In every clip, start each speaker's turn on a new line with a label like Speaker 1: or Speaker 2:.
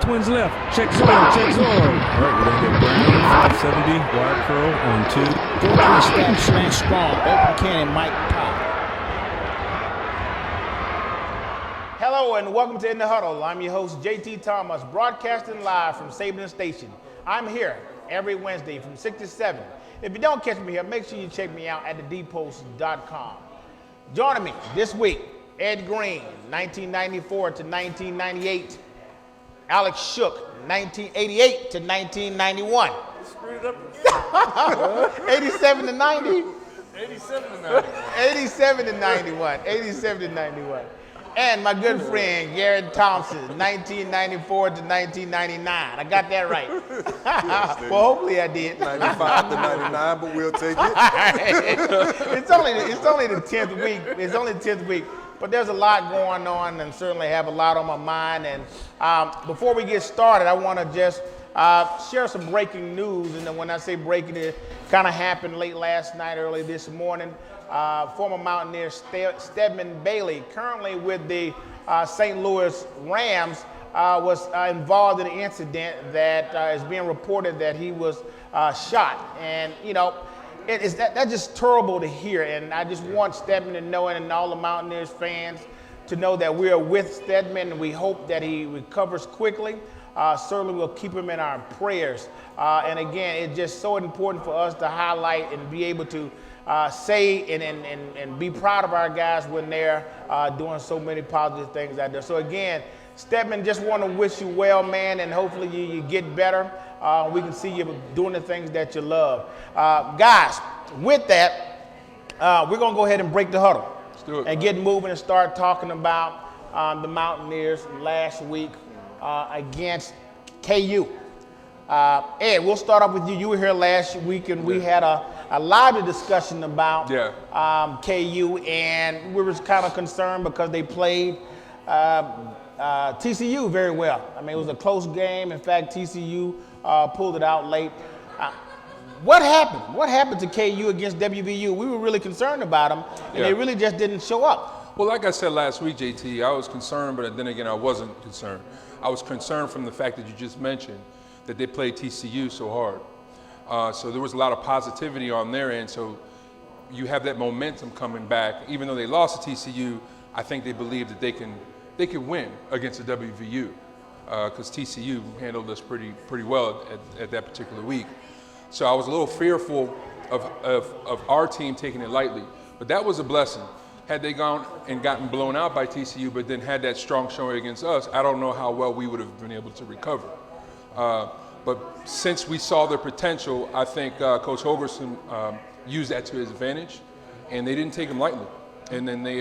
Speaker 1: Twins left. Check zone. Check zone. All right, we're going to get Brown. 570. Wide curl on 2.
Speaker 2: 4-3 stab smash strong. Open cannon, Mike Pop.
Speaker 3: Hello and welcome to In the Huddle. I'm your host, JT Thomas, broadcasting live from Saban Station. I'm here every Wednesday from 6 to 7. If you don't catch me here, make sure you check me out at thedpost.com. Joining me this week, Ed Green, 1994 to 1998. Alex Shook, 1988 to 1991.
Speaker 4: Screwed it up.
Speaker 3: 87 to 90.
Speaker 4: 87 to 90.
Speaker 3: 87 to 91. 87 to 91. And my good friend, Garrett Thompson, 1994 to 1999. I got that right. Well, hopefully I did.
Speaker 4: 95 to 99, but we'll take it.
Speaker 3: It's only the 10th week. It's only the 10th week. But there's a lot going on and certainly have a lot on my mind. And before we get started, I want to just share some breaking news. And then when I say breaking, it kind of happened late last night, early this morning. Former Mountaineer Stedman Bailey, currently with the St. Louis Rams, was involved in an incident that is being reported that he was shot. And, you know, that's just terrible to hear. And I just want Stedman to know, and all the Mountaineers fans to know that we are with Stedman, and we hope that he recovers quickly. Certainly we'll keep him in our prayers. And again, it's just so important for us to highlight and be able to say and be proud of our guys when they're doing so many positive things out there. So again, Stedman, just want to wish you well, man, and hopefully you get better. We can see you doing the things that you love. Guys, with that, we're going to go ahead and break the huddle.
Speaker 4: Let's do it.
Speaker 3: And get moving and start talking about the Mountaineers last week against KU. Ed, we'll start off with you. You were here last week, and we had a lively discussion about KU, and we were kind of concerned because they played TCU very well. I mean, it was a close game. In fact, TCU pulled it out late. What happened? What happened to KU against WVU? We were really concerned about them, and they really just didn't show up.
Speaker 4: Well, like I said last week, JT, I was concerned, but then again, I wasn't concerned. I was concerned from the fact that you just mentioned that they played TCU so hard. So there was a lot of positivity on their end. So you have that momentum coming back. Even though they lost to TCU, I think they believe that they can win against the WVU because TCU handled us pretty well at that particular week. So I was a little fearful of our team taking it lightly, but that was a blessing. Had they gone and gotten blown out by TCU, but then had that strong showing against us, I don't know how well we would have been able to recover. But since we saw their potential, I think Coach Holgerson used that to his advantage, and they didn't take him lightly. And then they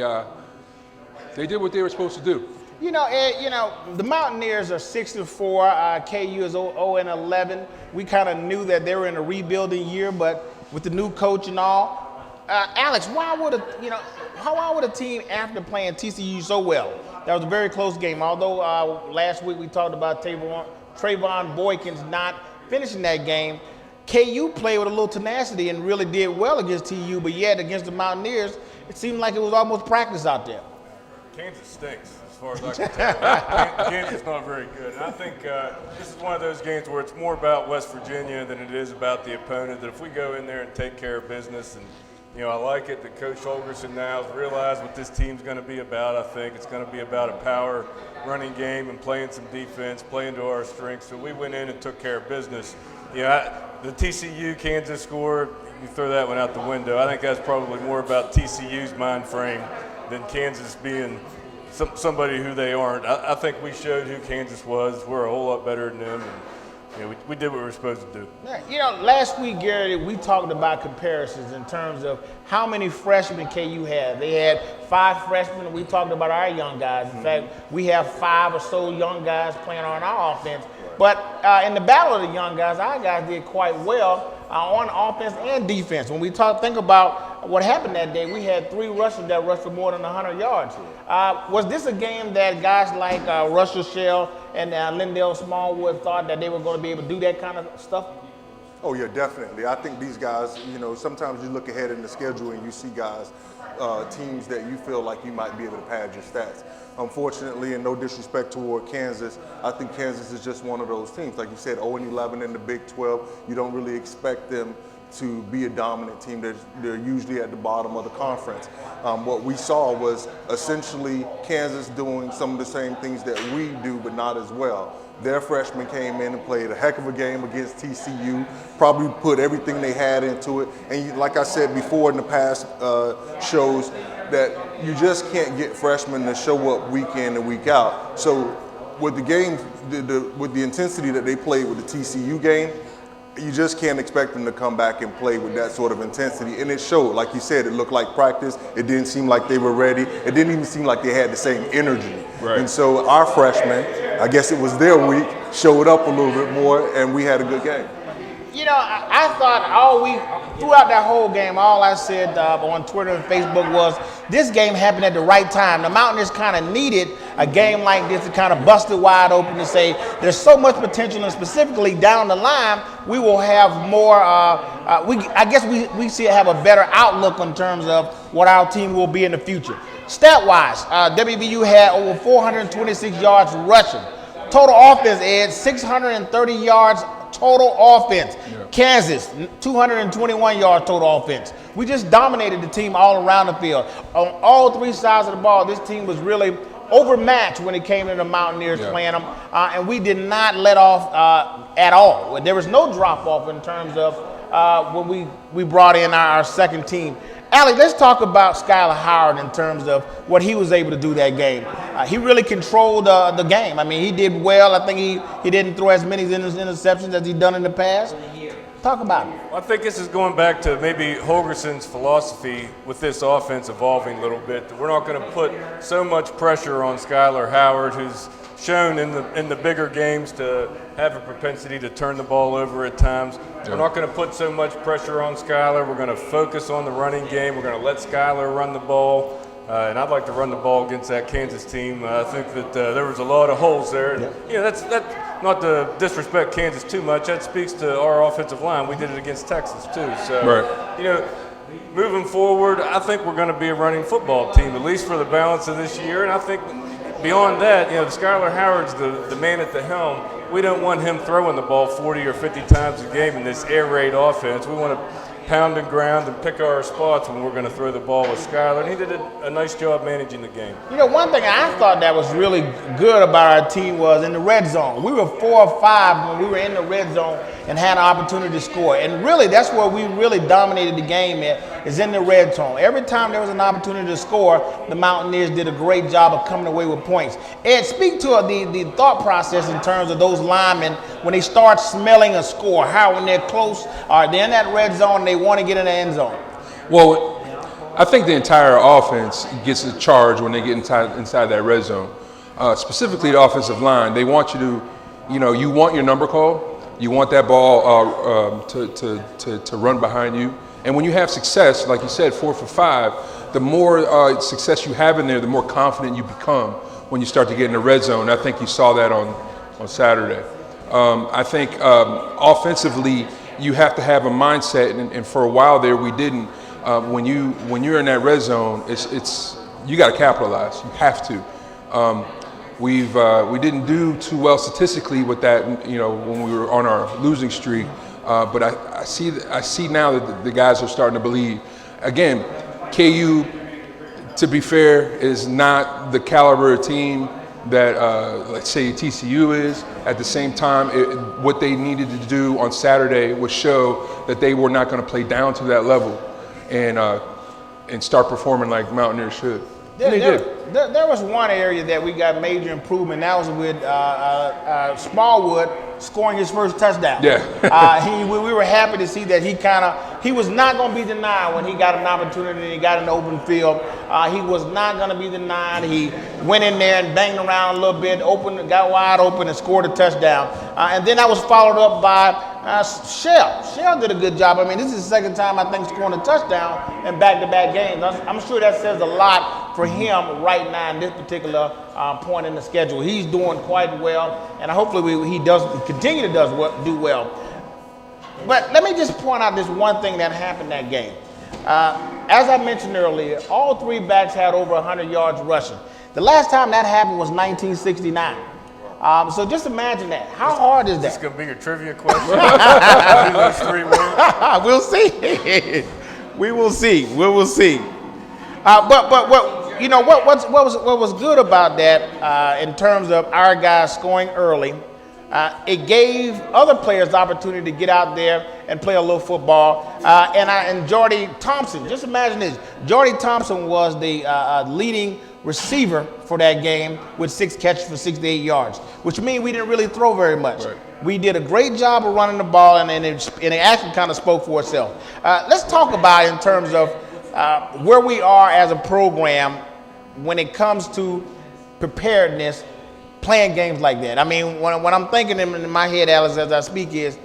Speaker 4: did what they were supposed to do.
Speaker 3: You know, Ed, the Mountaineers are 6-4. KU is 0-11. We kind of knew that they were in a rebuilding year, but with the new coach and all, Alex, why would a team, after playing TCU so well, that was a very close game, although last week we talked about Trayvon Boykins not finishing that game, KU played with a little tenacity and really did well against TU, but yet against the Mountaineers, it seemed like it was almost practice out there.
Speaker 5: Kansas stinks, as far as I can tell. Kansas is not very good. And I think this is one of those games where it's more about West Virginia than it is about the opponent, that if we go in there and take care of business, and I like it that Coach Holgerson now has realized what this team's going to be about. I think it's going to be about a power running game and playing some defense, playing to our strengths. So we went in and took care of business. The TCU Kansas score, you throw that one out the window. I think that's probably more about TCU's mind frame than Kansas being somebody who they aren't. I think we showed who Kansas was. We're a whole lot better than them. And, we did what we were supposed to do.
Speaker 3: Last week, Gary, we talked about comparisons in terms of how many freshmen KU had. They had 5 freshmen, and we talked about our young guys. In fact, we have 5 or so young guys playing on our offense. But in the battle of the young guys, our guys did quite well on offense and defense. When we think about what happened that day, we had 3 rushers that rushed for more than 100 yards. Was this a game that guys like Russell Shell and Lindell Smallwood thought that they were going to be able to do that kind of stuff?
Speaker 6: Oh, yeah, definitely. I think these guys, sometimes you look ahead in the schedule and you see guys teams that you feel like you might be able to pad your stats. Unfortunately, and no disrespect toward Kansas, I think Kansas is just one of those teams. Like you said, 0-11 in the Big 12. You don't really expect them to be a dominant team. They're usually at the bottom of the conference. What we saw was essentially Kansas doing some of the same things that we do, but not as well. Their freshmen came in and played a heck of a game against TCU, probably put everything they had into it. And like I said before in the past shows, that you just can't get freshmen to show up week in and week out. So with the game, with the intensity that they played with the TCU game, you just can't expect them to come back and play with that sort of intensity. And it showed, like you said, it looked like practice. It didn't seem like they were ready. It didn't even seem like they had the same energy.
Speaker 4: Right.
Speaker 6: And so our freshmen, I guess it was their week, showed up a little bit more, and we had a good game.
Speaker 3: You know, I thought all week, throughout that whole game, all I said on Twitter and Facebook was, this game happened at the right time. The Mountaineers kind of needed a game like this to kind of bust it wide open to say there's so much potential, and specifically down the line, we will have more, I guess we see have a better outlook in terms of what our team will be in the future. Stat-wise, WVU had over 426 yards rushing. Total offense, Ed, 630 yards total offense. Yeah. Kansas, 221 yards total offense. We just dominated the team all around the field. On all three sides of the ball, this team was really overmatched when it came to the Mountaineers playing them, and we did not let off at all. There was no drop-off in terms of when we brought in our second team. Alec, let's talk about Skylar Howard in terms of what he was able to do that game. He really controlled the game. I mean, he did well. I think he didn't throw as many interceptions as he'd done in the past. Talk about it.
Speaker 5: I think this is going back to maybe Holgerson's philosophy with this offense evolving a little bit. We're not going to put so much pressure on Skylar Howard, who's shown in the bigger games to have a propensity to turn the ball over at times. We're not going to put so much pressure on Skylar. We're going to focus on the running game. We're going to let Skylar run the ball. And I'd like to run the ball against that Kansas team. I think that there was a lot of holes there. And, you know, that's not to disrespect Kansas too much. That speaks to our offensive line. We did it against Texas too. So, you know, moving forward, I think we're going to be a running football team, at least for the balance of this year. And I think beyond that, you know, Skylar Howard's the man at the helm. We don't want him throwing the ball 40 or 50 times a game in this air raid offense. We want to pound and ground and pick our spots when we're going to throw the ball with Skylar. And he did a nice job managing the game.
Speaker 3: You know, one thing I thought that was really good about our team was in the red zone. We were 4 or 5 when we were in the red zone and had an opportunity to score. And really, that's where we really dominated the game at, is in the red zone. Every time there was an opportunity to score, the Mountaineers did a great job of coming away with points. Ed, speak to the thought process in terms of those linemen when they start smelling a score, how when they're close, or they're in that red zone, they want to get in the end zone.
Speaker 4: Well, I think the entire offense gets a charge when they get inside that red zone. Specifically the offensive line, they want you to, you know, you want your number call. You want that ball to run behind you. And when you have success, like you said, 4 for 5, the more success you have in there, the more confident you become when you start to get in the red zone. I think you saw that on Saturday. I think offensively, you have to have a mindset, and for a while there we didn't. When you're in that red zone, it's you got to capitalize. You have to. We didn't do too well statistically with that, you know, when we were on our losing streak. But I see now that the guys are starting to believe. Again, KU, to be fair, is not the caliber of team that let's say TCU is. At the same time, what they needed to do on Saturday was show that they were not going to play down to that level and start performing like Mountaineers should.
Speaker 3: There was one area that we got major improvement. That was with Smallwood scoring his first touchdown.
Speaker 4: Yeah.
Speaker 3: We were happy to see that he was not going to be denied when he got an opportunity and he got in the open field. He was not going to be denied. He went in there and banged around a little bit, got wide open and scored a touchdown. And then that was followed up by Shell. Shell did a good job. I mean, this is the second time I think scoring a touchdown in back-to-back games. I'm sure that says a lot for him right now in this particular point in the schedule. He's doing quite well, and hopefully he does continue to do well. But let me just point out this one thing that happened that game. As I mentioned earlier, all three backs had over 100 yards rushing. The last time that happened was 1969. So just imagine that. How hard is
Speaker 5: This
Speaker 3: that?
Speaker 5: going to be your trivia question? Who those three were?
Speaker 3: We'll see. We will see. We will see. But what was good about that in terms of our guys scoring early, it gave other players the opportunity to get out there and play a little football. And Jordy Thompson, just imagine this. Jordy Thompson was the leading receiver for that game with 6 catches for 68 yards, which means we didn't really throw very much.
Speaker 4: Right.
Speaker 3: We did a great job of running the ball, and it actually kind of spoke for itself. Let's talk about in terms of where we are as a program when it comes to preparedness, playing games like that. I mean, when I'm thinking in my head, Alex, as I speak, is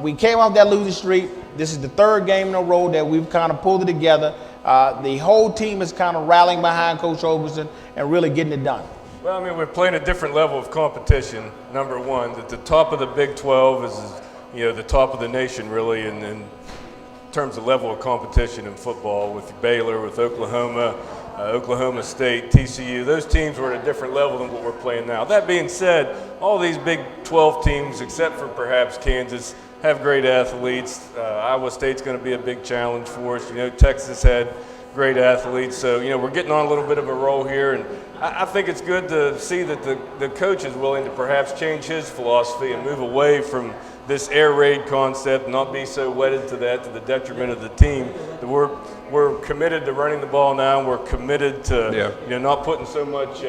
Speaker 3: we came off that losing streak. This is the third game in a row that we've kind of pulled it together. The whole team is kind of rallying behind Coach Ogerson and really getting it done.
Speaker 5: Well, I mean, we're playing a different level of competition, number one. At the top of the Big 12 is the top of the nation, really, in terms of level of competition in football with Baylor, with Oklahoma, Oklahoma State, TCU. Those teams were at a different level than what we're playing now. That being said, all these Big 12 teams, except for perhaps Kansas, have great athletes. Iowa State's going to be a big challenge for us. Texas had great athletes. So, we're getting on a little bit of a roll here. And I think it's good to see that the coach is willing to perhaps change his philosophy and move away from this air raid concept, not be so wedded to that to the detriment of the team. That we're committed to running the ball now. We're committed to not putting so much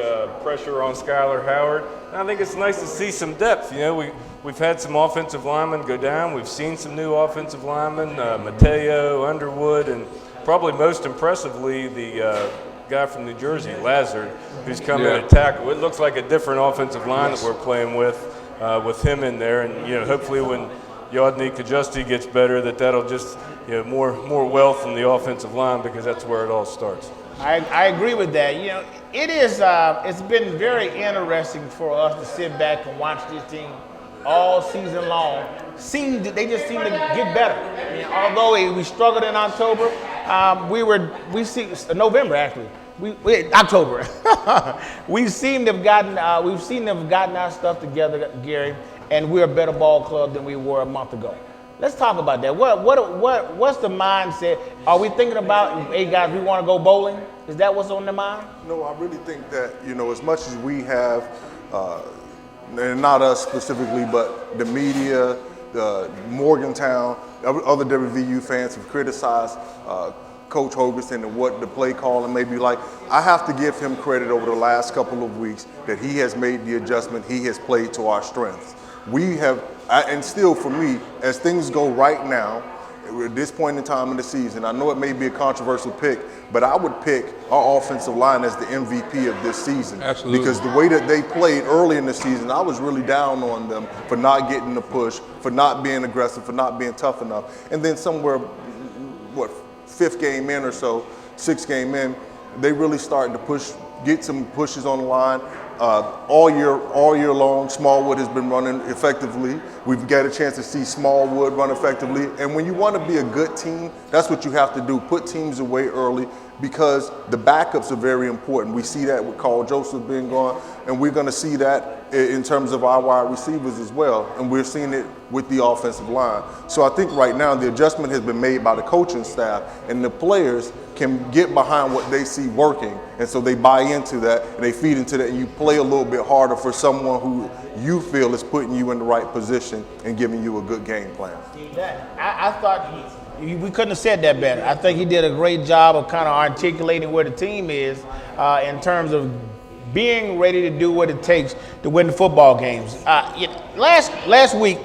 Speaker 5: pressure on Skylar Howard. And I think it's nice to see some depth. We've had some offensive linemen go down. We've seen some new offensive linemen, Mateo, Underwood, and probably most impressively the guy from New Jersey, Lazard, who's come in at tackle. It looks like a different offensive line that we're playing with him in there. And hopefully when Yodny Kajusti gets better, that'll just more wealth in the offensive line, because that's where it all starts.
Speaker 3: I agree with that. It's been very interesting for us to sit back and watch this team all season long. They just seem to get better. I mean, although we struggled in October, November actually. October. We've seen them gotten our stuff together, Gary, and we're a better ball club than we were a month ago. Let's talk about that. What's the mindset? Are we thinking about, hey guys, we want to go bowling? Is that what's on their mind?
Speaker 6: No, I really think that, as much as we have, and not us specifically, but the media, the Morgantown, other WVU fans have criticized Coach Hogerson and what the play calling may be like. I have to give him credit over the last couple of weeks that he has made the adjustment. He has played to our strengths. We have, and still for me, as things go right now, at this point in time in the season, I know it may be a controversial pick, but I would pick our offensive line as the MVP of this season.
Speaker 4: Absolutely.
Speaker 6: Because the way that they played early in the season, I was really down on them for not getting the push, for not being aggressive, for not being tough enough. And then somewhere, fifth game in or so, sixth game in, they really started to get some pushes on the line. All year long, Smallwood has been running effectively. We've got a chance to see Smallwood run effectively. And when you want to be a good team, that's what you have to do. Put teams away early, because the backups are very important. We see that with Carl Joseph being gone, and we're going to see that in terms of our wide receivers as well. And we're seeing it with the offensive line. So I think right now the adjustment has been made by the coaching staff, and the players can get behind what they see working. And so they buy into that and they feed into that, and you play a little bit harder for someone who you feel is putting you in the right position and giving you a good game plan.
Speaker 3: I thought we couldn't have said that better. I think he did a great job of kind of articulating where the team is in terms of being ready to do what it takes to win the football games. Last week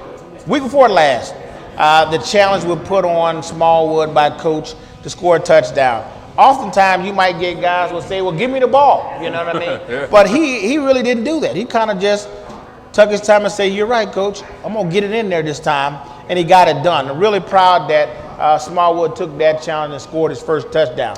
Speaker 3: before last, the challenge was put on Smallwood by Coach to score a touchdown. Oftentimes you might get guys who will say, well, give me the ball, you know what I mean?
Speaker 4: Yeah.
Speaker 3: But he really didn't do that. He kind of just took his time and said, you're right, Coach, I'm going to get it in there this time, and he got it done. I'm really proud that Smallwood took that challenge and scored his first touchdown.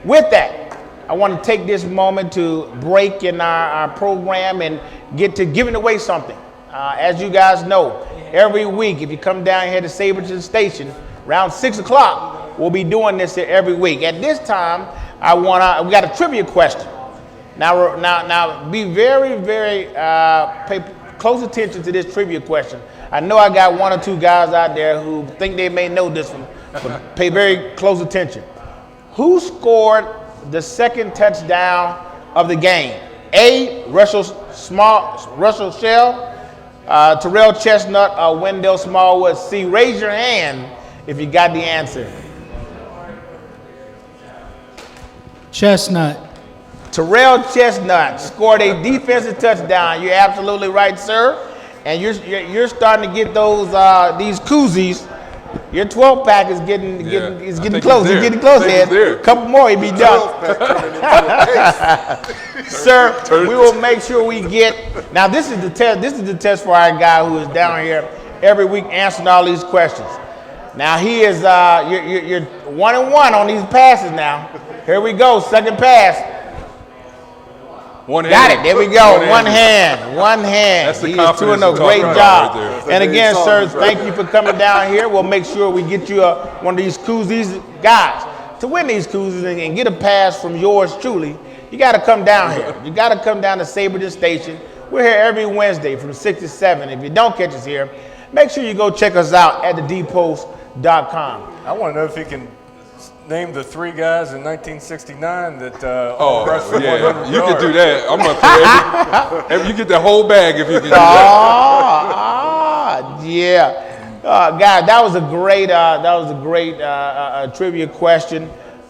Speaker 3: With that, I want to take this moment to break in our program and get to giving away something. As you guys know, every week, if you come down here to Saberton Station, around 6 o'clock, we'll be doing this here every week. At this time, we got a trivia question. Now, be very, very, pay close attention to this trivia question. I know I got one or two guys out there who think they may know this one, but pay very close attention. Who scored the second touchdown of the game? A, Russell Shell, Terrell Chestnut, or Wendell Smallwood? C, raise your hand if you got the answer.
Speaker 2: Chestnut.
Speaker 3: Terrell Chestnut scored a defensive touchdown. You're absolutely right, sir. And you're starting to get those these koozies. Your 12-pack is getting close. It's getting close, Ed. A couple more, he'll be done. Sir, we will make sure we get. Now, this is the test. This is the test for our guy who is down here every week answering all these questions. Now he is. You're 1-1 on these passes. Now, here we go. Second pass.
Speaker 4: One hand.
Speaker 3: Got it. There we go. One hand.
Speaker 4: That's the
Speaker 3: He is
Speaker 4: confidence
Speaker 3: doing a
Speaker 4: you're
Speaker 3: great
Speaker 4: talking
Speaker 3: job.
Speaker 4: about right
Speaker 3: And again, sir, thank you for coming down here. We'll make sure we get you one of these koozies. Guys, to win these koozies and get a pass from yours truly, you got to come down here. You got to come down to Saberton Station. We're here every Wednesday from 6 to 7. If you don't catch us here, make sure you go check us out at thedpost.com.
Speaker 5: I want to know if he can name the 3 guys in 1969 that rushed for 100
Speaker 4: you
Speaker 5: yards.
Speaker 4: can do that. I'm gonna throw you get the whole bag if you can do that.
Speaker 3: Guys, that was a great trivia question.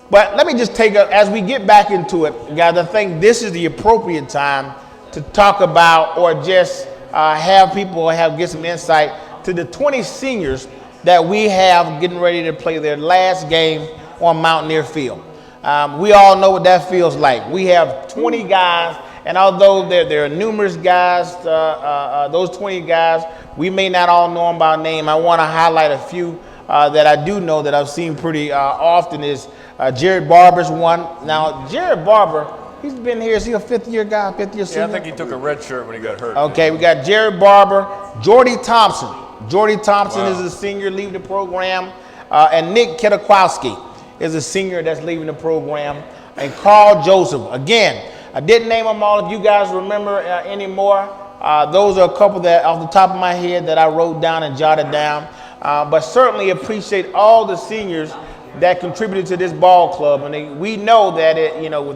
Speaker 3: But let me just as we get back into it, guys, I think this is the appropriate time to talk about or just have people get some insight to the 20 seniors that we have getting ready to play their last game on Mountaineer Field. We all know what that feels like. We have 20 guys, and although there are numerous guys, those 20 guys, we may not all know them by name. I want to highlight a few that I do know that I've seen pretty often is Jared Barber's one. Now, Jared Barber, he's been here. Is he a fifth-year guy, fifth-year senior?
Speaker 5: Yeah, I think he took a red shirt when he got hurt.
Speaker 3: Okay, we got Jared Barber, Jordy Thompson. Jordy Thompson is a senior leaving the program, and Nick Kedakowski is a senior that's leaving the program, and Carl Joseph. Again, I didn't name them all. If you guys remember anymore, those are a couple that off the top of my head that I wrote down and jotted down. But certainly appreciate all the seniors that contributed to this ball club, and we know that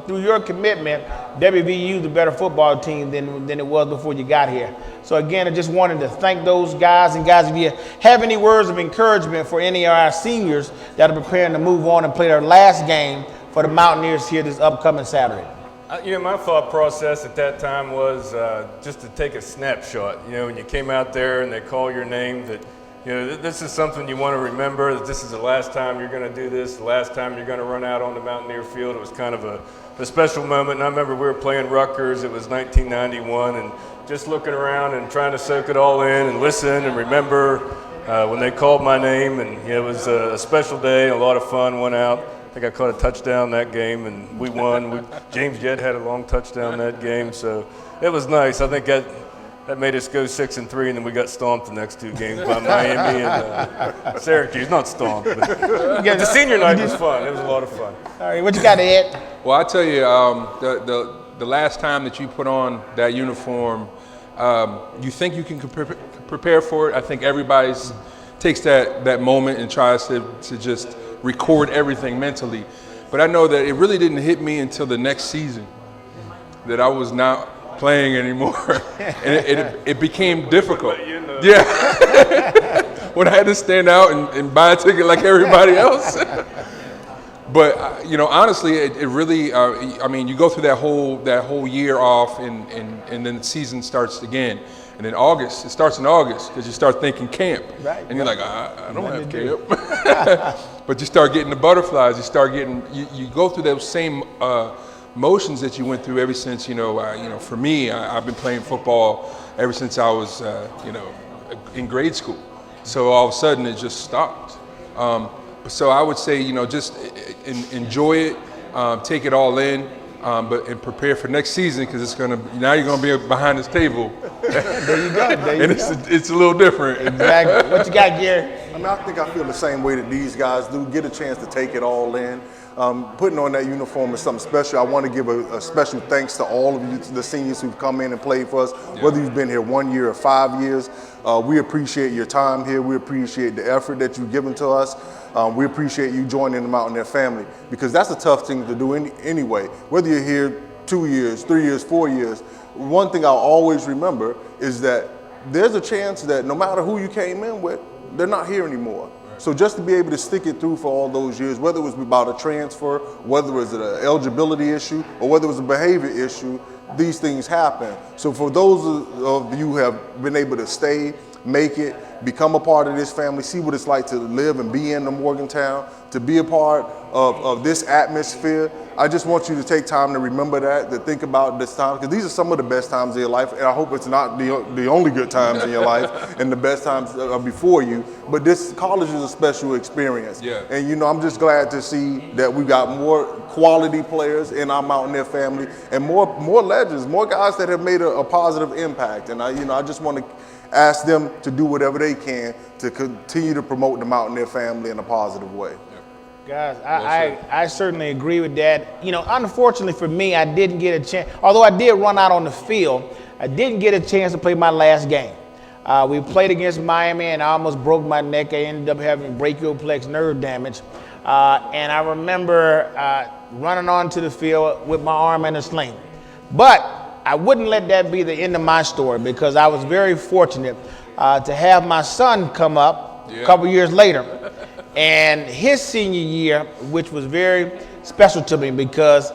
Speaker 3: through your commitment, WVU is a better football team than it was before you got here. So again, I just wanted to thank those guys. And guys, if you have any words of encouragement for any of our seniors that are preparing to move on and play their last game for the Mountaineers here this upcoming Saturday.
Speaker 5: My thought process at that time was just to take a snapshot. When you came out there and they call your name, that this is something you want to remember, that this is the last time you're going to do this, the last time you're going to run out on the Mountaineer Field. It was kind of a special moment. And I remember we were playing Rutgers. It was 1991, and just looking around and trying to soak it all in and listen and remember when they called my name. And it was a special day, a lot of fun. Went out. I think I caught a touchdown that game, and we won. James Jett had a long touchdown that game, so it was nice. I think that made us go 6-3, and then we got stomped the next 2 games by Miami and Syracuse. Not stomped, but the senior night was fun. It was a lot of fun.
Speaker 3: All right, what you got, Ed?
Speaker 4: Well, I tell you, the last time that you put on that uniform, you think you can prepare for it. I think everybody takes that moment and tries to just record everything mentally. But I know that it really didn't hit me until the next season that I was not playing anymore. And it became difficult. Yeah. When I had to stand out and buy a ticket like everybody else. But honestly, it really. You go through that whole year off, and then the season starts again. And then August, it starts in August because you start thinking camp,
Speaker 3: right,
Speaker 4: and you're like, I don't have camp. But you start getting the butterflies. You start getting. You go through those same motions that you went through ever since. For me, I've been playing football ever since I was in grade school. So all of a sudden, it just stopped. So I would say, just enjoy it, take it all in. and prepare for next season because now you're gonna be behind this table.
Speaker 3: There you go.
Speaker 4: And it's a little different.
Speaker 3: Exactly. What you got, Gary?
Speaker 6: I mean, I think I feel the same way that these guys do. Get a chance to take it all in. Putting on that uniform is something special. I want to give a special thanks to all of you, the seniors who've come in and played for us, whether you've been here 1 year or 5 years. We appreciate your time here. We appreciate the effort that you've given to us. We appreciate you joining the Mountaineer family because that's a tough thing to do anyway. Whether you're here 2 years, 3 years, 4 years, one thing I'll always remember is that there's a chance that no matter who you came in with, they're not here anymore. So just to be able to stick it through for all those years, whether it was about a transfer, whether it was an eligibility issue, or whether it was a behavior issue, these things happen. So for those of you who have been able to stay, make it, become a part of this family, see what it's like to live and be in the Morgantown, to be a part of this atmosphere, I just want you to take time to remember that, to think about this time, because these are some of the best times of your life, and I hope it's not the only good times in your life and the best times are before you, but this college is a special experience.
Speaker 4: Yeah.
Speaker 6: And you know, I'm just glad to see that we've got more quality players in our Mountaineer family and more legends, more guys that have made a positive impact. And I just want to ask them to do whatever they can to continue to promote the Mountaineer family in a positive way.
Speaker 3: Guys, I certainly agree with that. You know, unfortunately for me, I didn't get a chance, although I did run out on the field, I didn't get a chance to play my last game. We played against Miami and I almost broke my neck. I ended up having brachioplex nerve damage. And I remember running onto the field with my arm in a sling. But I wouldn't let that be the end of my story because I was very fortunate to have my son come up a couple years later. And his senior year, which was very special to me because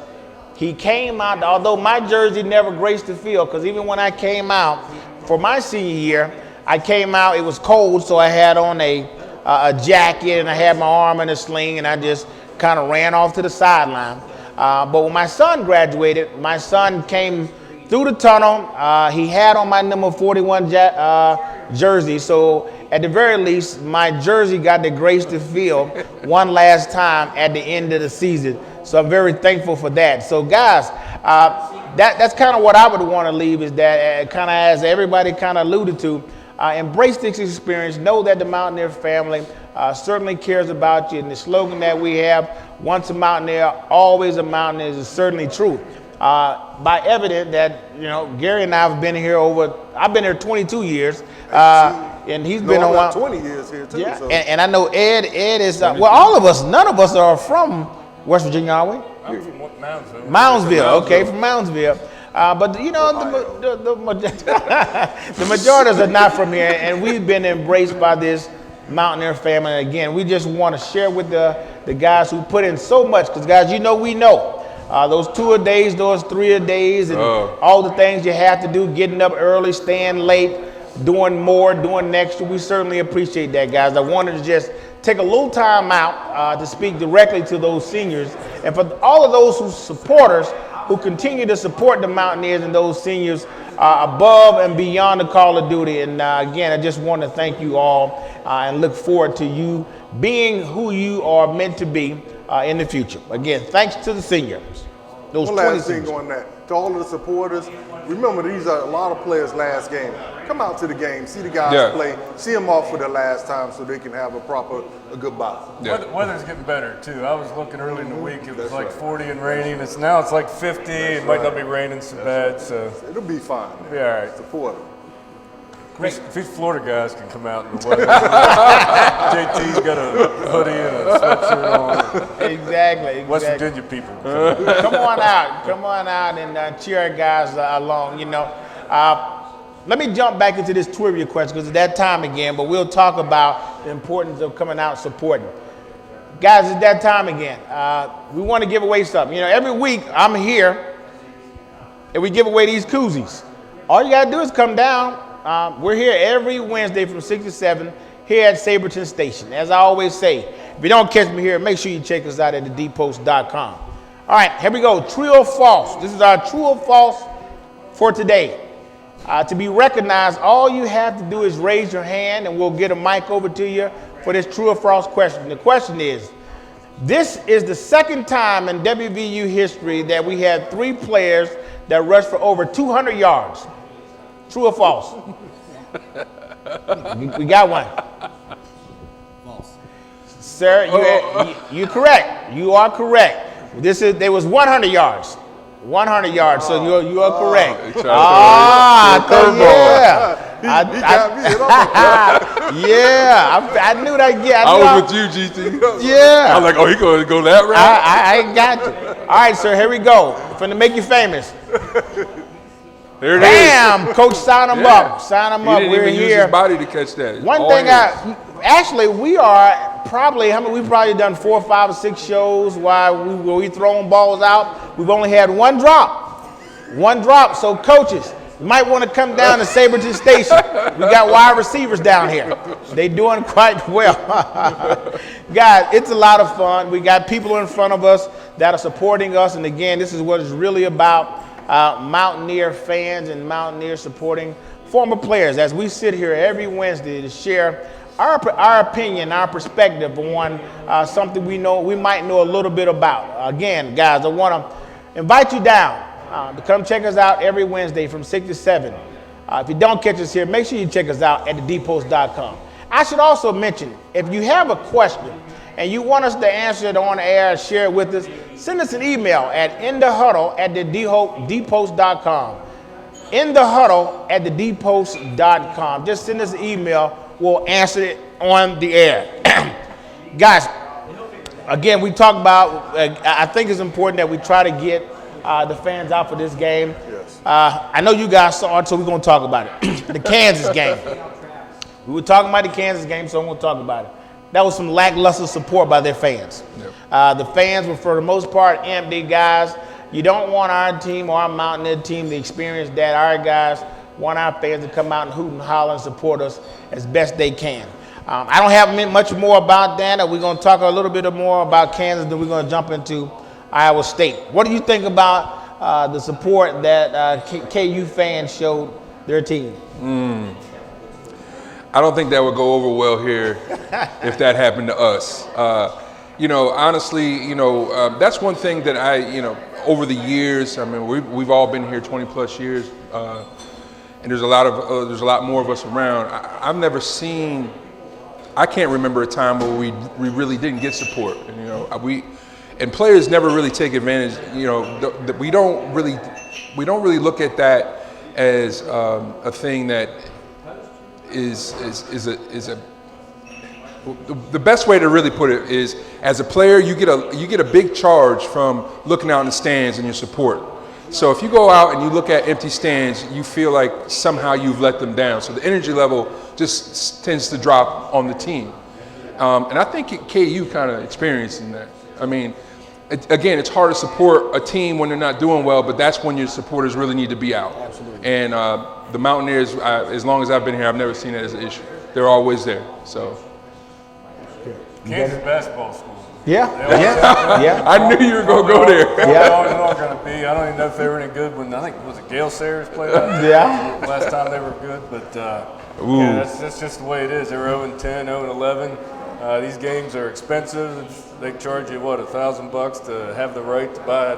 Speaker 3: he came out, although my jersey never graced the field, because even when I came out for my senior year, I came out, it was cold, so I had on a jacket and I had my arm in a sling and I just kind of ran off to the sideline. But when my son graduated, my son came through the tunnel. He had on my number 41 jersey, so at the very least, my jersey got to grace the field one last time at the end of the season. So I'm very thankful for that. So guys, that's kind of what I would want to leave is that kind of as everybody kind of alluded to, embrace this experience. Know that the Mountaineer family certainly cares about you. And the slogan that we have, once a Mountaineer, always a Mountaineer, is certainly true. By evident that, you know, Gary and I have been here I've been here 22 years. And he's been on
Speaker 6: 20 years here too.
Speaker 3: Yeah,
Speaker 6: So.
Speaker 3: and I know Ed is, well, all of us, none of us are from West Virginia, are we?
Speaker 5: I'm from Moundsville.
Speaker 3: Moundsville, okay, from Moundsville. But you know, the majorities are not from here, and we've been embraced by this Mountaineer family. And again, we just want to share with the guys who put in so much, because guys, you know, we know those 2-a-days, those 3-a-days, and all the things you have to do, getting up early, staying late, doing more, doing extra. We certainly appreciate that, guys. I wanted to just take a little time out to speak directly to those seniors, and for all of those supporters who continue to support the Mountaineers and those seniors above and beyond the call of duty. And again, I just want to thank you all and look forward to you being who you are meant to be in the future. Again, thanks to the seniors. Those
Speaker 6: One
Speaker 3: 20
Speaker 6: last thing
Speaker 3: seniors.
Speaker 6: on that. To all of the supporters, remember these are a lot of players' last game. Come out to the game, see the guys play, see them off for the last time so they can have a goodbye.
Speaker 4: Yeah.
Speaker 5: Weather's getting better too. I was looking early in the week, it was like 40 and rainy, and now it's like 50. It might not be raining so bad, so
Speaker 6: It'll be fine.
Speaker 5: be all right.
Speaker 6: Support them.
Speaker 5: If these Florida guys can come out in the weather. JT's got a hoodie and a sweatshirt on.
Speaker 3: Exactly.
Speaker 5: West Virginia people. Come on.
Speaker 3: Come on out and cheer our guys along. You know, let me jump back into this trivia question because it's that time again, but we'll talk about the importance of coming out supporting. Guys, it's that time again. We want to give away something. You know, every week I'm here and we give away these koozies. All you got to do is come down. We're here every Wednesday from 6 to 7 here at Saberton Station. As I always say, if you don't catch me here, make sure you check us out at thedpost.com. All right, here we go. True or false? This is our true or false for today. To be recognized, all you have to do is raise your hand and we'll get a mic over to you for this true or false question. The question is, This is the second time in WVU history that we had 3 players that rushed for over 200 yards. True or false? We got one.
Speaker 2: False.
Speaker 3: Sir, you're correct. You are correct. There was 100 yards. 100 yards, so you are correct.
Speaker 4: I
Speaker 3: knew that. Yeah,
Speaker 4: I was with you, GT.
Speaker 3: Yeah.
Speaker 4: I was like, oh, he gonna go that route?
Speaker 3: I got you. All right, sir, here we go. Finna make you famous.
Speaker 4: There it is.
Speaker 3: Bam! Coach, sign him up. Sign him up.
Speaker 4: He didn't
Speaker 3: We're
Speaker 4: even use
Speaker 3: here.
Speaker 4: his body to catch that.
Speaker 3: One
Speaker 4: All
Speaker 3: thing
Speaker 4: hands.
Speaker 3: actually, we are probably, we've probably done 4 or 5 or 6 shows where we throwing balls out. We've only had 1 drop. 1 drop. So coaches, you might want to come down to Saberton Station. We got wide receivers down here. They doing quite well. Guys, it's a lot of fun. We got people in front of us that are supporting us. And again, this is what it's really about. Mountaineer fans and Mountaineers supporting former players as we sit here every Wednesday to share our opinion, our perspective on something we might know a little bit about. Again, guys, I want to invite you down to come check us out every Wednesday from 6 to 7. If you don't catch us here, make sure you check us out at thedpost.com. I should also mention, if you have a question and you want us to answer it on air, share it with us, send us an email at inthehuddle@thedpost.com. inthehuddle@thedpost.com. Just send us an email. We'll answer it on the air. Guys, again, we talk about, I think it's important that we try to get the fans out for this game.
Speaker 6: Yes.
Speaker 3: I know you guys saw it, so we're going to talk about it. The Kansas game. We were talking about the Kansas game, so I'm going to talk about it. That was some lackluster support by their fans.
Speaker 4: Yep.
Speaker 3: The fans were, for the most part, empty, guys. You don't want our team or our Mountaineer team to experience that. Our guys want our fans to come out and hoot and holler and support us as best they can. I don't have much more about that. We're going to talk a little bit more about Kansas, then we're going to jump into Iowa State. What do you think about the support that KU fans showed their team?
Speaker 4: I don't think that would go over well here if that happened to us. Honestly, that's one thing that over the years, we've all been here 20 plus years, and there's a lot more of us around. I've never seen, I can't remember a time where we really didn't get support. And players never really take advantage. We don't really look at that as a thing that is the best way to really put it is, as a player, you get a big charge from looking out in the stands and your support. So if you go out and you look at empty stands, you feel like somehow you've let them down. So the energy level just tends to drop on the team. And I think KU kind of experiencing that. Again, it's hard to support a team when they're not doing well, but that's when your supporters really need to be out.
Speaker 3: Absolutely.
Speaker 4: And the Mountaineers, as long as I've been here, I've never seen that as an issue. They're always there. So.
Speaker 5: Kansas basketball school.
Speaker 3: Yeah.
Speaker 4: I knew you were going to go there.
Speaker 5: They're always going to be. I don't even know if they were any good when, I think, was it Gale Sayers played out there?
Speaker 3: Yeah.
Speaker 5: Last time they were good, but that's just the way it is. They were 0-10, 0-11. These games are expensive. They charge you, $1,000 to have the right to buy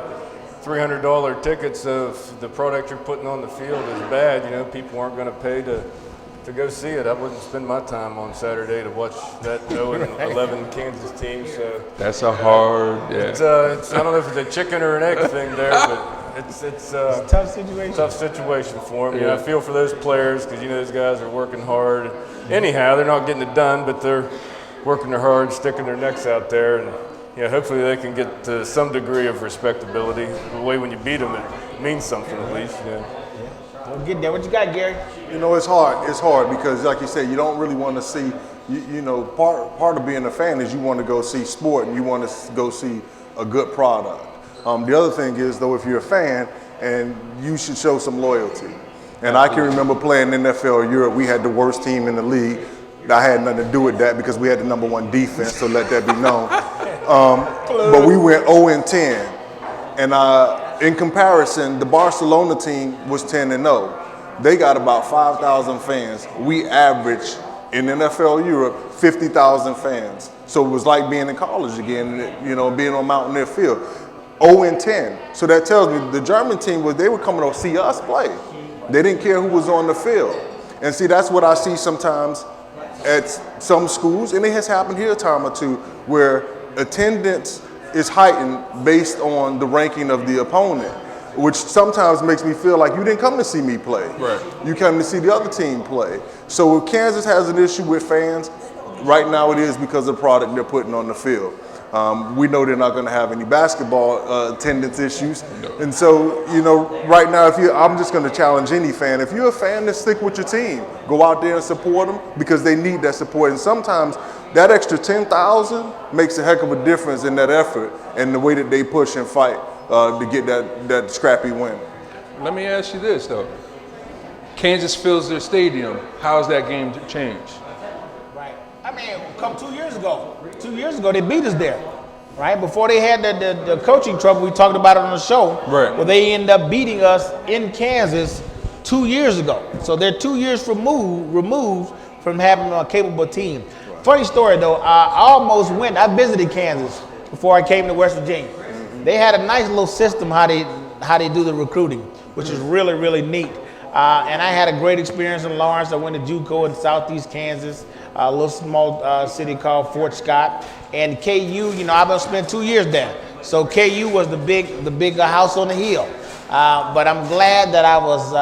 Speaker 5: $300 tickets. So if the product you're putting on the field is bad, people aren't going to pay to go see it. I wouldn't spend my time on Saturday to watch that 0-11 Kansas team. So
Speaker 4: that's a hard. Yeah.
Speaker 5: It's I don't know if it's a chicken or an egg thing there, but it's a
Speaker 3: tough situation.
Speaker 5: Tough situation for them.
Speaker 4: Yeah.
Speaker 5: I feel for those players because those guys are working hard. Anyhow, they're not getting it done, but they're working their hard, sticking their necks out there, and hopefully they can get to some degree of respectability. The way when you beat them, it means something at least.
Speaker 3: We'll get there. What you got, Gary?
Speaker 6: It's hard. It's hard because, like you said, you don't really want to see. Part of being a fan is you want to go see sport and you want to go see a good product. The other thing is, though, if you're a fan, and you should show some loyalty. And I can remember playing NFL Europe. We had the worst team in the league. I had nothing to do with that because we had the #1 defense, so let that be known. But we went 0-10. And in comparison, the Barcelona team was 10-0. They got about 5,000 fans. We averaged In NFL Europe, 50,000 fans. So it was like being in college again, being on Mountaineer Field. 0-10. So that tells me the German team they were coming to see us play. They didn't care who was on the field. And see, that's what I see sometimes at some schools, and it has happened here a time or two, where attendance is heightened based on the ranking of the opponent, which sometimes makes me feel like you didn't come to see me play.
Speaker 4: Right.
Speaker 6: You come to see the other team play. So if Kansas has an issue with fans, right now it is because of the product they're putting on the field. We know they're not going to have any basketball attendance issues.
Speaker 4: No.
Speaker 6: And so, right now, I'm just going to challenge any fan. If you're a fan, then stick with your team. Go out there and support them because they need that support. And sometimes that extra 10,000 makes a heck of a difference in that effort and the way that they push and fight to get that scrappy win.
Speaker 4: Let me ask you this, though. Kansas fills their stadium. How's that game changed?
Speaker 3: Right. I mean, come 2 years ago. 2 years ago, they beat us there, right? Before they had the coaching trouble, we talked about it on the show.
Speaker 4: Right.
Speaker 3: Well, they ended up beating us in Kansas 2 years ago. So they're 2 years removed from having a capable team. Right. Funny story, though. I visited Kansas before I came to West Virginia. Mm-hmm. They had a nice little system how they do the recruiting, which is really, really neat. And I had a great experience in Lawrence. I went to JUCO in Southeast Kansas, a little small city called Fort Scott. And KU, I've been spent 2 years there. So KU was the big house on the hill. But I'm glad that I was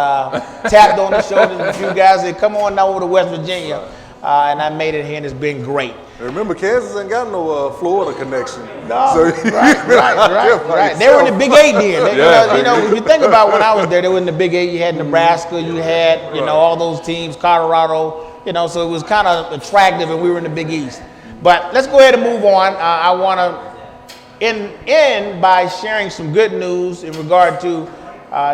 Speaker 3: tapped on the shoulders. A few guys said, "Come on now over to West Virginia," and I made it here, and it's been great.
Speaker 6: Remember, Kansas ain't got no Florida connection.
Speaker 3: No,
Speaker 6: so
Speaker 3: right. They were in the Big 8 then. If you think about when I was there, they were in the Big 8. You had Nebraska, you had all those teams, Colorado. So it was kind of attractive, and we were in the Big East. But let's go ahead and move on. I want to end by sharing some good news in regard to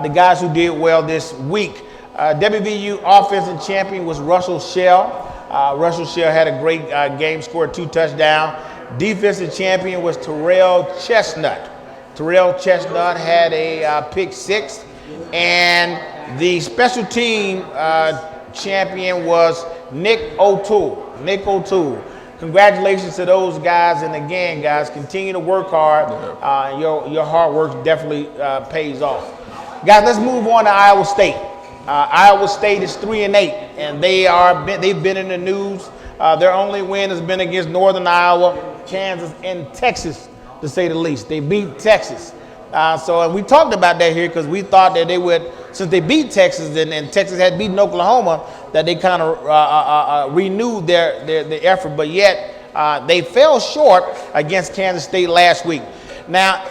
Speaker 3: the guys who did well this week. WVU offensive champion was Russell Shell. Russell Shell had a great game, scored 2 touchdowns. Defensive champion was Terrell Chestnut. Terrell Chestnut had a pick 6. And the special team champion was Nick O'Toole. Nick O'Toole. Congratulations to those guys. And again, guys, continue to work hard. Your hard work definitely pays off. Guys, let's move on to Iowa State. Iowa State is 3-8, and they've been in the news. Their only win has been against Northern Iowa, Kansas, and Texas, to say the least. They beat Texas. And we talked about that here because we thought that they would, since they beat Texas and Texas had beaten Oklahoma, that they kind of renewed their effort. But yet they fell short against Kansas State last week. Now,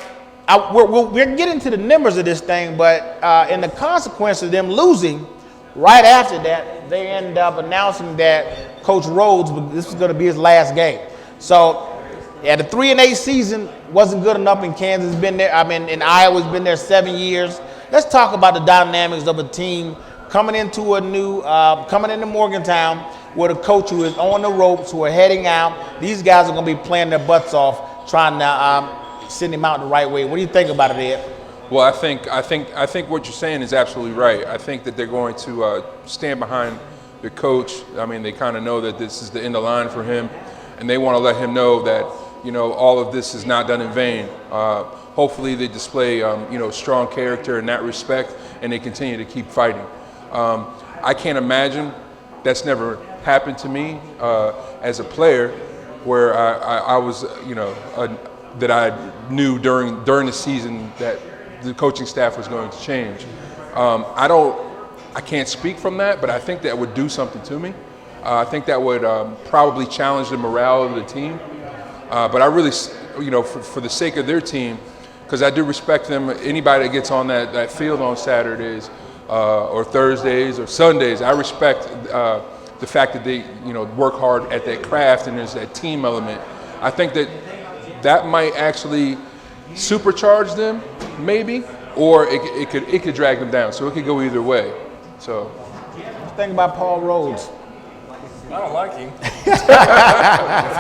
Speaker 3: we're getting to the numbers of this thing, but in the consequence of them losing, right after that, they end up announcing that Coach Rhodes, this was going to be his last game. So, the 3-8 season wasn't good enough in Kansas. Been there. In Iowa's been there 7 years. Let's talk about the dynamics of a team coming into Morgantown with a coach who is on the ropes, who are heading out. These guys are going to be playing their butts off, trying to send him out the right way. What do you think about it, Ed?
Speaker 4: Well, I think what you're saying is absolutely right. I think that they're going to stand behind the coach. They kind of know that this is the end of line for him, and they want to let him know that all of this is not done in vain. Hopefully, they display strong character in that respect, and they continue to keep fighting. I can't imagine that's never happened to me as a player, where I was that I knew during the season that the coaching staff was going to change. I can't speak from that, but I think that would do something to me. I think that would probably challenge the morale of the team. But I really, for the sake of their team, because I do respect them, anybody that gets on that field on Saturdays or Thursdays or Sundays, I respect the fact that they, work hard at that craft and there's that team element. I think that might actually supercharge them, maybe, or it could drag them down. So it could go either way. So,
Speaker 3: think about Paul Rhodes.
Speaker 5: I don't like him.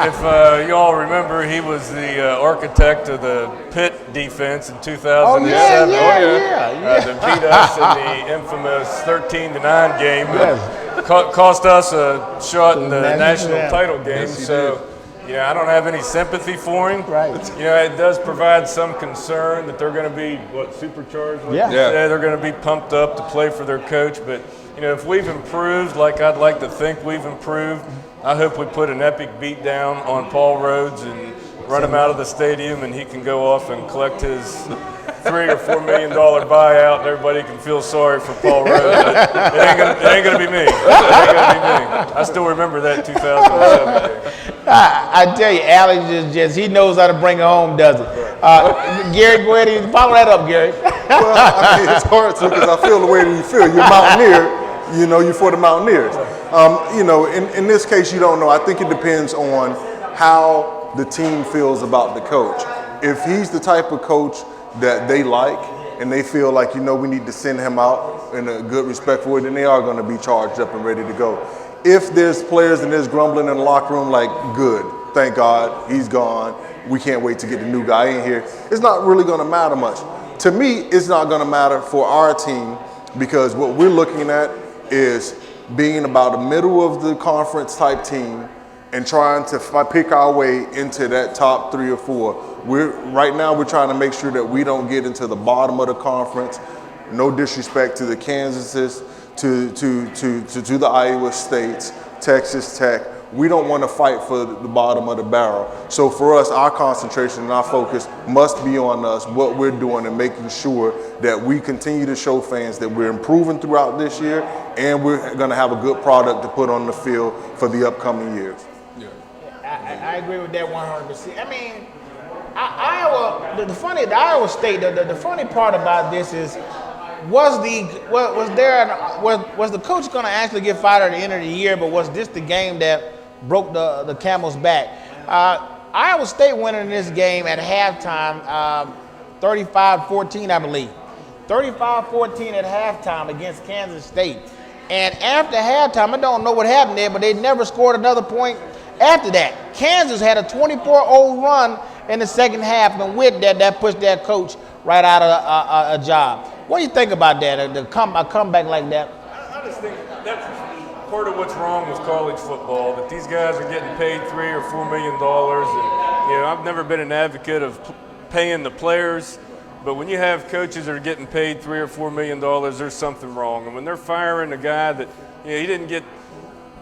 Speaker 5: if you all remember, he was the architect of the Pitt defense in 2007.
Speaker 3: Yeah.
Speaker 5: That beat us in the infamous 13-9 game.
Speaker 3: Yes.
Speaker 5: cost us a shot in the national
Speaker 3: Yeah.
Speaker 5: title game.
Speaker 4: Yes, he
Speaker 5: So, yeah, I don't have any sympathy for him.
Speaker 3: Right.
Speaker 5: You know, it does provide some concern that they're going to be, supercharged? Like
Speaker 3: Yeah.
Speaker 5: you said, they're going to be pumped up to play for their coach. But, you know, if we've improved like I'd like to think we've improved, I hope we put an epic beat down on Paul Rhodes and run him out of the stadium, and he can go off and collect his $3 or $4 million buyout, and everybody can feel sorry for Paul Rhodes. It ain't gonna be me. It ain't gonna be me. I still remember that 2007 game.
Speaker 3: I tell you, Alex he knows how to bring it home, does it? Gary, go ahead and follow that up, Gary.
Speaker 6: Well, I mean, it's hard to because I feel the way that you feel. You're a Mountaineer, you know, you're for the Mountaineers. You know, in this case, you don't know. I think it depends on how the team feels about the coach. If he's the type of coach that they like and they feel like, you know, we need to send him out in a good, respectful way, then they are going to be charged up and ready to go. If there's players and there's grumbling in the locker room like, good, thank God, he's gone, we can't wait to get the new guy in here, it's not really going to matter much. To me, it's not going to matter for our team because what we're looking at is being about the middle of the conference type team and trying to pick our way into that top 3 or 4. Right now we're trying to make sure that we don't get into the bottom of the conference. No disrespect to the Kansases, to the Iowa States, Texas Tech. We don't want to fight for the bottom of the barrel. So for us, our concentration and our focus must be on us, what we're doing and making sure that we continue to show fans that we're improving throughout this year and we're going to have a good product to put on the field for the upcoming years.
Speaker 3: I agree with that 100%. I mean, Iowa. The Iowa State. The funny part about this is, was the coach going to actually get fired at the end of the year? But was this the game that broke the camel's back? Iowa State winning this game at halftime, 35-14, I believe. 35-14 at halftime against Kansas State. And after halftime, I don't know what happened there, but they never scored another point. After that, Kansas had a 24-0 run in the second half, and with that pushed their coach right out of a job. What do you think about that, a comeback like that?
Speaker 5: I just think that's part of what's wrong with college football, that these guys are getting paid $3 or $4 million. And, you know, I've never been an advocate of paying the players, but when you have coaches that are getting paid $3 or $4 million, there's something wrong. And when they're firing a guy that, you know, he didn't get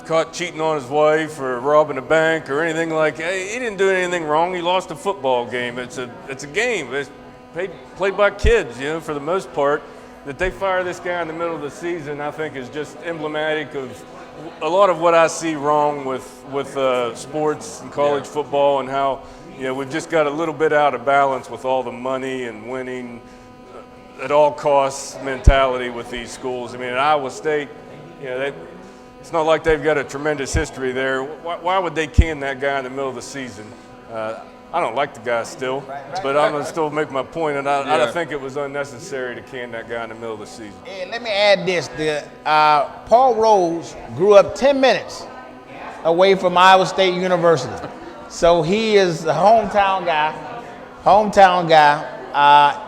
Speaker 5: caught cheating on his wife or robbing a bank or anything like that. He didn't do anything wrong. He lost a football game. It's a game. It's played by kids, you know, for the most part. That they fire this guy in the middle of the season, I think, is just emblematic of a lot of what I see wrong with sports and college football, and how, you know, we've just got a little bit out of balance with all the money and winning at all costs mentality with these schools. I mean, at Iowa State, you know, it's not like they've got a tremendous history there. Why would they can that guy in the middle of the season? I don't like the guy still, but I'm going to still make my point, and I think it was unnecessary to can that guy in the middle of the season.
Speaker 3: Hey, let me add this. Paul Rhodes grew up 10 minutes away from Iowa State University. So he is a hometown guy,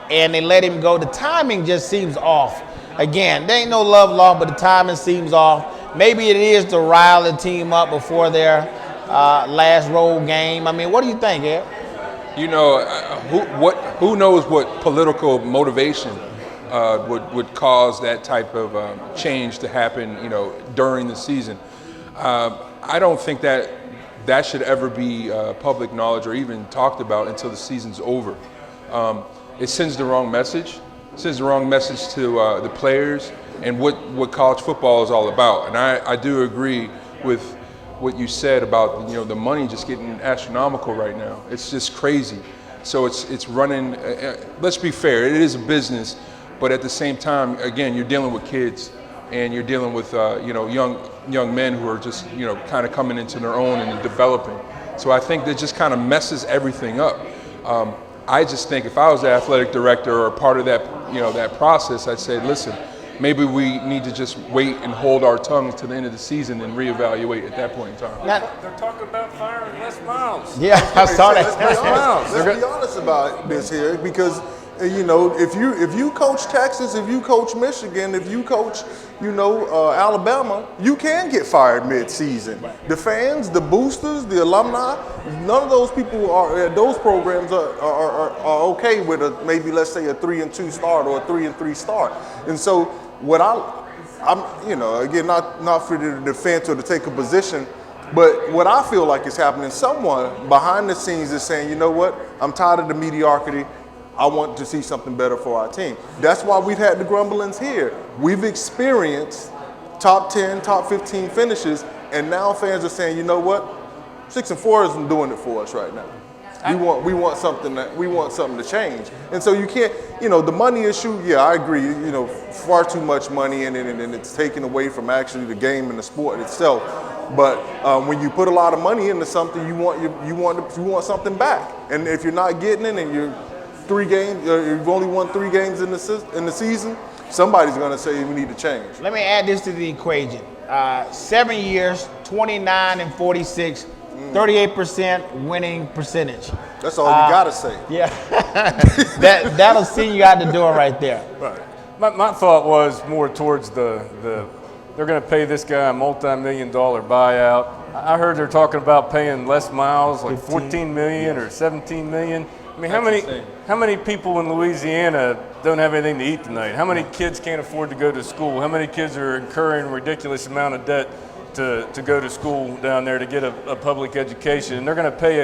Speaker 3: and they let him go. The timing just seems off. Again, there ain't no love lost, but the timing seems off. Maybe it is to rile the team up before their last road game. I mean, what do you think, Ed?
Speaker 4: You know, who knows what political motivation would cause that type of change to happen, you know, during the season. I don't think that should ever be public knowledge or even talked about until the season's over. It sends the wrong message. It sends the wrong message to the players and what college football is all about. And I do agree with what you said about, you know, the money just getting astronomical right now. It's just crazy. So it's running. Let's be fair. It is a business, but at the same time, again, you're dealing with kids, and you're dealing with you know, young men who are just, you know, kind of coming into their own and developing. So I think that just kind of messes everything up. I just think if I was the athletic director or part of that, you know, that process, I'd say, listen, maybe we need to just wait and hold our tongues to the end of the season and reevaluate at that point in time.
Speaker 5: They're talking about firing Les Miles.
Speaker 3: Yeah, I saw that.
Speaker 6: Let's be honest about this here, because You know, if you coach Texas, if you coach Michigan, if you coach, Alabama, you can get fired mid-season. The fans, the boosters, the alumni, none of those people those programs are okay with maybe let's say a 3-2 start or a 3-3 start. And so what I'm again not for the defense or to take a position. But what I feel like is happening, someone behind the scenes is saying, you know what, I'm tired of the mediocrity. I want to see something better for our team. That's why we've had the grumblings here. We've experienced top 10, top 15 finishes, and now fans are saying, you know what, 6-4 isn't doing it for us right now. We want something to change. And so you can't, the money issue, yeah, I agree, far too much money and it's taken away from actually the game and the sport itself. But when you put a lot of money into something, you want something back. And if you're not getting it and you've only won 3 games in the season, somebody's going to say we need to change.
Speaker 3: Let me add this to the equation. 7 years, 29-46, 38% winning percentage.
Speaker 6: That's all you got to say.
Speaker 3: Yeah, that'll see you out the door right there.
Speaker 5: Right. My thought was more towards they're going to pay this guy a multi-million-dollar buyout. I heard they're talking about paying Les Miles like $14 million or $17 million. I mean, how many people in Louisiana don't have anything to eat tonight? How many kids can't afford to go to school? How many kids are incurring a ridiculous amount of debt to go to school down there to get a public education? And they're going to pay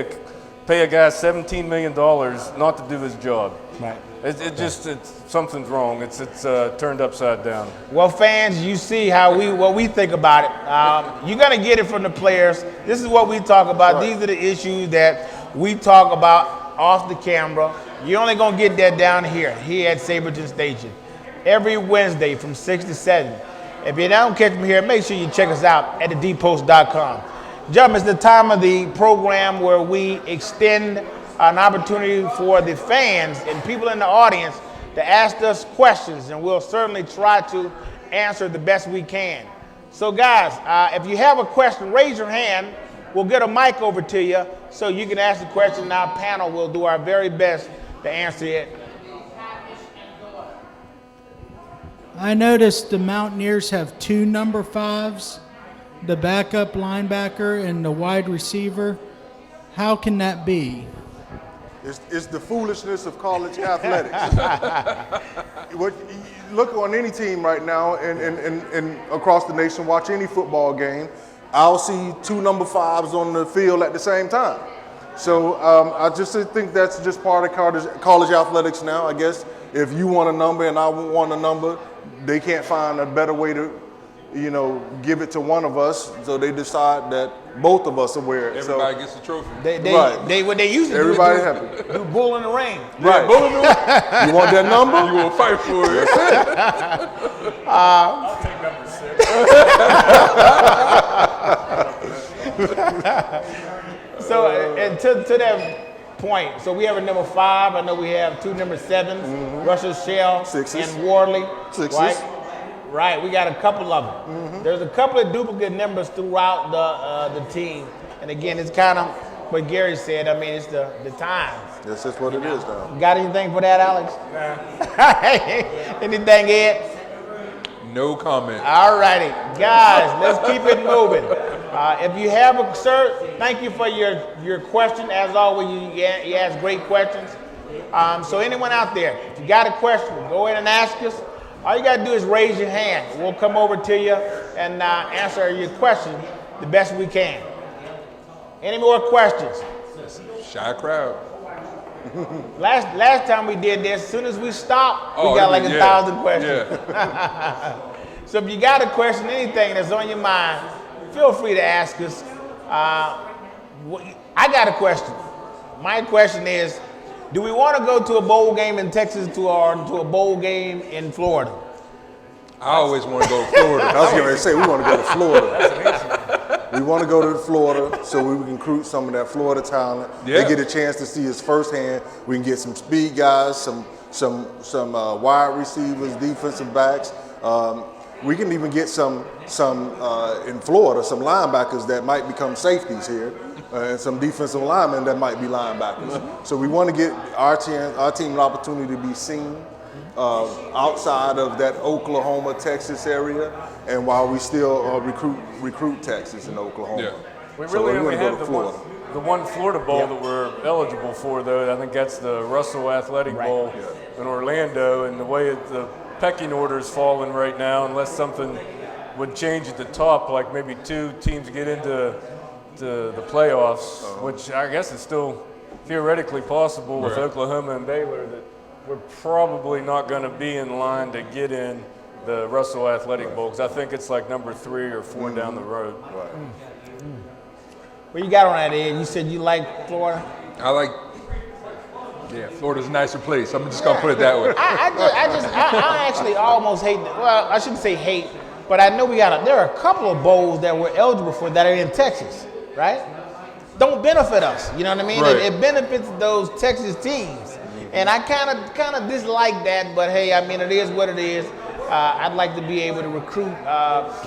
Speaker 5: a guy $17 million not to do his job.
Speaker 3: Right.
Speaker 5: It's something's wrong. It's turned upside down.
Speaker 3: Well, fans, you see what we think about it. You're gonna get it from the players. This is what we talk about. Right. These are the issues that we talk about off the camera. You're only gonna get that down here at Saberton Station every Wednesday from 6 to 7. If you don't catch me here, make sure you check us out at thedpost.com. Gentlemen, it's the time of the program where we extend an opportunity for the fans and people in the audience to ask us questions, and we'll certainly try to answer the best we can. So guys, if you have a question, raise your hand. We'll get a mic over to you so you can ask the question, and our panel will do our very best to answer it.
Speaker 7: I noticed the Mountaineers have 2 number 5s, the backup linebacker and the wide receiver. How can that be?
Speaker 6: It's the foolishness of college athletics. Look on any team right now and across the nation, watch any football game, I'll see 2 number 5s on the field at the same time. So I just think that's just part of college athletics now. I guess if you want a number and I want a number, they can't find a better way to give it to one of us, so they decide that both of us are wearing it.
Speaker 4: Everybody gets the trophy.
Speaker 3: What they used to
Speaker 6: Everybody
Speaker 3: do
Speaker 6: happy.
Speaker 3: do bull in the ring.
Speaker 6: Right.
Speaker 4: Bull in the ring.
Speaker 6: You want that number?
Speaker 4: You will fight for it.
Speaker 5: I'll take number 6.
Speaker 3: So, and to that point, so we have a number 5. I know we have 2 number 7s, Russell Shell
Speaker 6: 6s.
Speaker 3: and Wardley.
Speaker 6: 6s.
Speaker 3: Right, we got a couple of them. There's a couple of duplicate numbers throughout the team. And again, it's kind of what Gary said. I mean, it's the times.
Speaker 6: That's just what it is now.
Speaker 3: Got anything for that, Alex? Nah. Anything, Ed?
Speaker 4: No comment.
Speaker 3: All righty. Guys, let's keep it moving. If you have a, sir, thank you for your question. As always, you ask great questions. So anyone out there, if you got a question, go ahead and ask us. All you got to do is raise your hand. We'll come over to you and answer your question the best we can. Any more questions?
Speaker 4: Shy crowd.
Speaker 3: Last time we did this, as soon as we stopped, we got like 1,000 questions.
Speaker 4: Yeah.
Speaker 3: So if you got a question, anything that's on your mind, feel free to ask us. I got a question. My question is, do we want to go to a bowl game in Texas or to a bowl game in Florida?
Speaker 4: I always want to go to Florida.
Speaker 6: I was going to say we want to go to Florida. We want to go to Florida so we can recruit some of that Florida talent.
Speaker 4: Yeah.
Speaker 6: They get a chance to see us firsthand. We can get some speed guys, some wide receivers, defensive backs. We can even get some in Florida, some linebackers that might become safeties here. and some defensive linemen that might be linebackers. So we want to get our team an opportunity to be seen outside of that Oklahoma, Texas area, and while we still recruit Texas and Oklahoma.
Speaker 4: Yeah.
Speaker 5: We
Speaker 6: So
Speaker 5: really
Speaker 6: we're
Speaker 5: only
Speaker 6: gonna go
Speaker 5: have
Speaker 6: to
Speaker 5: the one Florida Bowl that we're eligible for, though. I think that's the Russell Athletic Bowl in Orlando, and the way the pecking order is falling right now, unless something would change at the top, like maybe 2 teams get into the playoffs, which I guess is still theoretically possible with Oklahoma and Baylor, that we're probably not going to be in line to get in the Russell Athletic Bowl, because I think it's like number 3 or 4 down the road.
Speaker 3: What you got on that, Ed? You said you like Florida?
Speaker 4: Florida's a nicer place. I'm just gonna put it that way.
Speaker 3: I actually almost hate. Well, I shouldn't say hate, but I know there are a couple of bowls that we're eligible for that are in Texas, right? Don't benefit us. You know what I mean?
Speaker 4: Right.
Speaker 3: It benefits those Texas teams, and I kind of dislike that. But hey, I mean, it is what it is. I'd like to be able to recruit,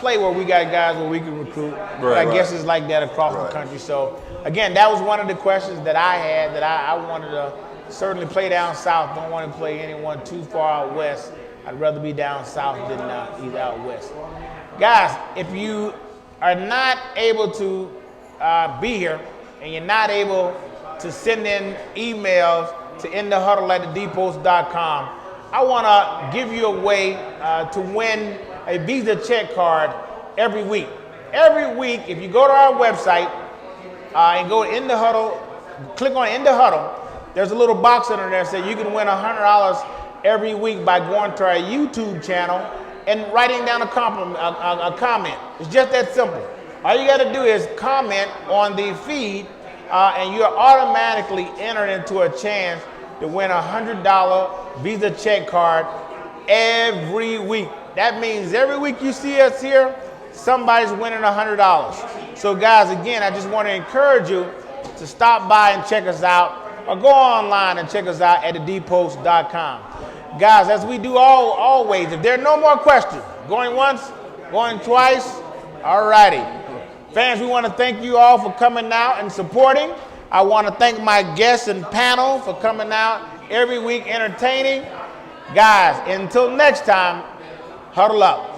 Speaker 3: play where we got guys where we can recruit. But I guess it's like that across the country. So again, that was one of the questions that I had, that I wanted to certainly play down south. Don't want to play anyone too far out west. I'd rather be down south than either out west. Guys, if you are not able to be here and you're not able to send in emails to inthehuddle@thedepost.com, I want to give you a way to win a Visa check card every week. Every week, if you go to our website and go in the Huddle, click on In the Huddle, there's a little box under there that says you can win $100 every week by going to our YouTube channel and writing down a comment. It's just that simple. All you got to do is comment on the feed, and you're automatically entered into a chance to win a $100 Visa check card every week. That means every week you see us here, somebody's winning $100. So guys, again, I just want to encourage you to stop by and check us out, or go online and check us out at thedepost.com. Guys, as we do always, if there are no more questions, going once, going twice, all righty. Fans, we want to thank you all for coming out and supporting. I want to thank my guests and panel for coming out every week entertaining. Guys, until next time, huddle up.